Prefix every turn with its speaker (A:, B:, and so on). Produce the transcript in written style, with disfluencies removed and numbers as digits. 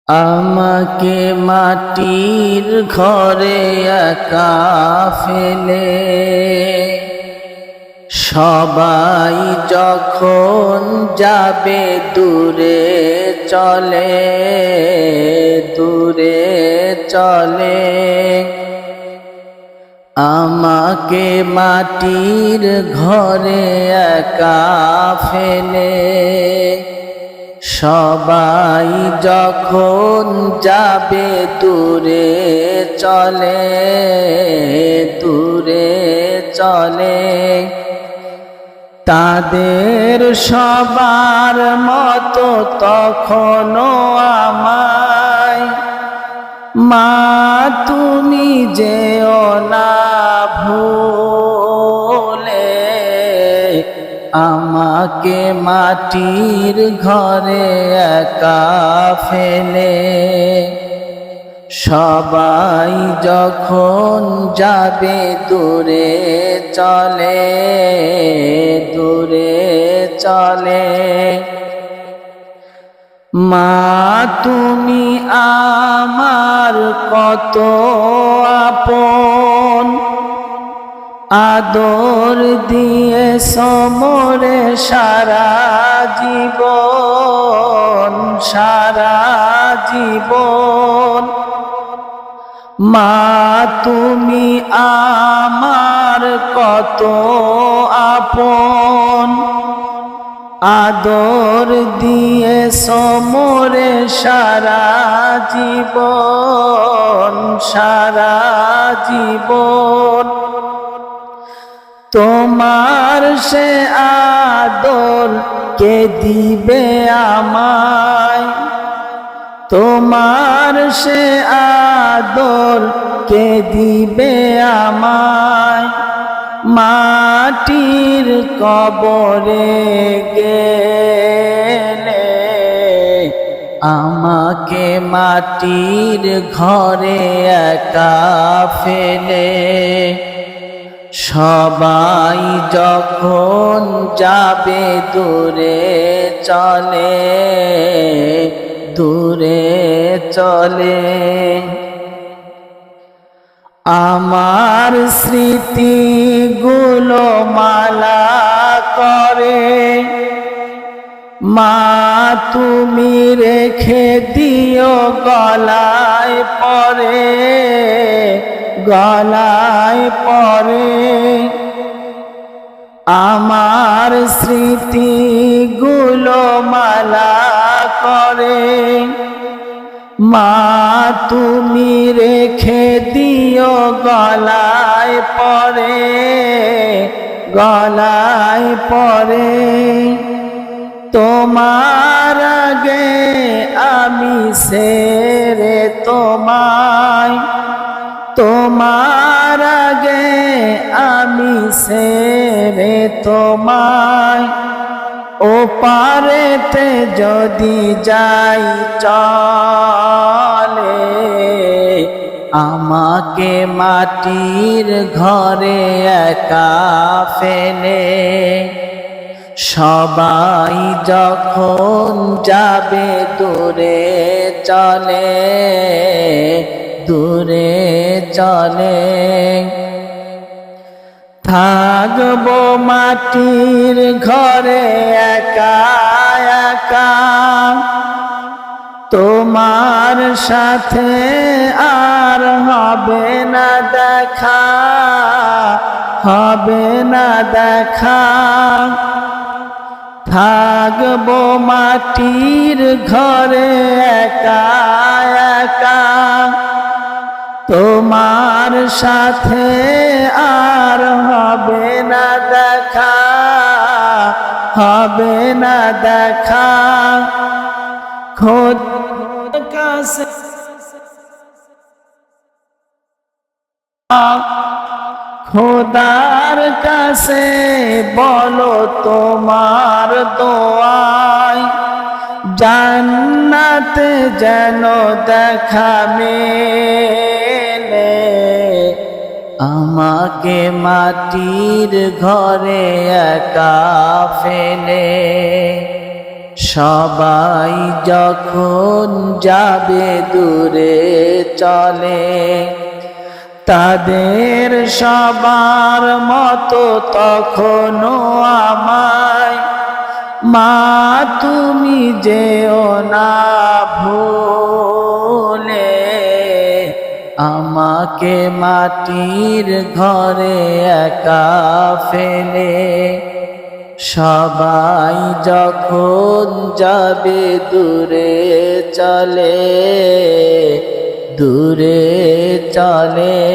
A: আমাকে মাটির ঘরে একা ফেলে সবাই যখন যাবে দূরে চলে দূরে চলে। আমাকে মাটির ঘরে একা ফেলে সবাই যখন যাবে দূরে চলে দূরে চলে। তাদের সবার মতো তখনও আমায় মা তুমি যেও না ভুলে। আমাকে মাটির ঘরে একা ফেলে সবাই যখন যাবে দূরে চলে দূরে চলে। মা তুমি আমার কত আপন আদর দিয়ে সমরে সারা জীবন সারা জীবন। মা তুমি আমার কত আপন আদর দিয়ে সমরে সারা জীবন সারা জীবন। তোমার সে আদর কে দিবে আমায় তোমার সে আদর কে দিবে আমায়। মাটির কবরে গেলে আমাকে মাটির ঘরে একা ফেলে সবাই যখন যাবে দূরে চলে দূরে চলে। আমার স্মৃতিগুলো মালা করে মা তুমি রেখে দিও গলায় পরে গলায় পরে। আমার স্মৃতিগুলো মালা করে মা তুমি রেখে দিও গলায় পরে গলায় পরে। তোমার আগে আমি ছেড়ে তোমায় তোমার আগে আমি ছেড়ে তোমায় ও পারেতে যদি যাই চলে। আমাকে মাটির ঘরে একা ফেলে সবাই যখন যাবে দূরে চলে দূরে চলে। থাকবো মাটির ঘরে একা একা তোমার সাথে আর হবে না দেখা হবে না দেখা। থাকবো মাটির ঘরে একা একা তোমার সাথে আর হবে না দেখা হবে না দেখা। খোদার কাছে খোদার কাছে বলো তোমার দোয়ায় জান্নাতে যেন দেখা মেলে। আমাকে মাটির ঘরে একা ফেলে সবাই যখন যাবে দূরে চলে, তাদের সবার মতো তখনও আমায় মা তুমি যেও না ভুলে, আমাকে মাটির ঘরে একা ফেলে। সবাই যখন যাবে দূরে চলে, দূরে চলে।